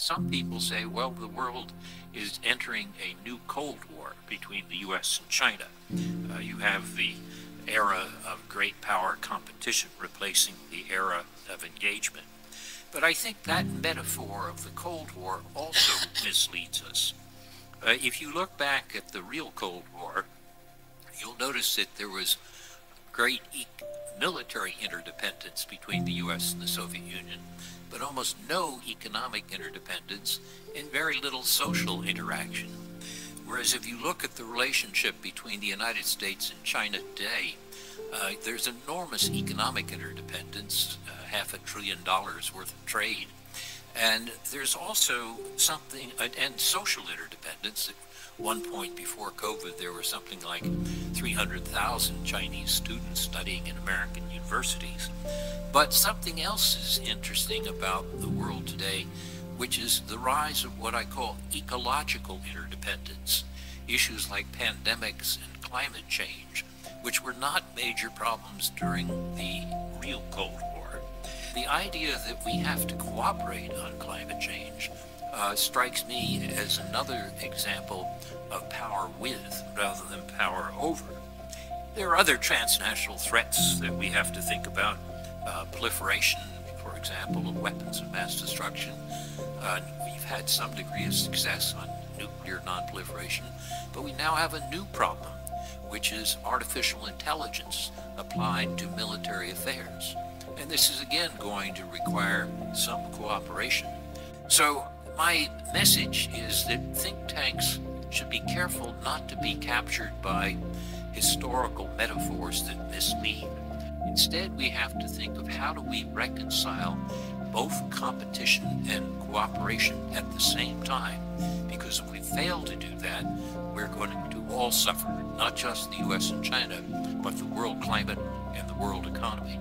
some people say, well, the world is entering a new Cold War between the U.S. and China. You have the era of great power competition replacing the era of engagement. But I think that metaphor of the Cold War also misleads us. If you look back at the real Cold War, you'll notice that there was great military interdependence between the U.S. and the Soviet Union, but almost no economic interdependence and very little social interaction. Whereas if you look at the relationship between the United States and China today, there's enormous economic interdependence, $500 billion worth of trade. And there's also something, and social interdependence. At one point before COVID, there were something like 300,000 Chinese students studying in American universities. But something else is interesting about the world today, which is the rise of what I call ecological interdependence. Issues like pandemics and climate change, which were not major problems during the real Cold War. The idea that we have to cooperate on climate change strikes me as another example of power with rather than power over. There are other transnational threats that we have to think about. Proliferation, for example, of weapons of mass destruction. We've had some degree of success on nuclear non-proliferation, but we now have a new problem, which is artificial intelligence applied to military affairs. And this is again going to require some cooperation. So my message is that think tanks should be careful not to be captured by historical metaphors that mislead. Instead, we have to think of how do we reconcile both competition and cooperation at the same time, because if we fail to do that, we're going to all suffer, not just the U.S. and China, but the world climate and the world economy.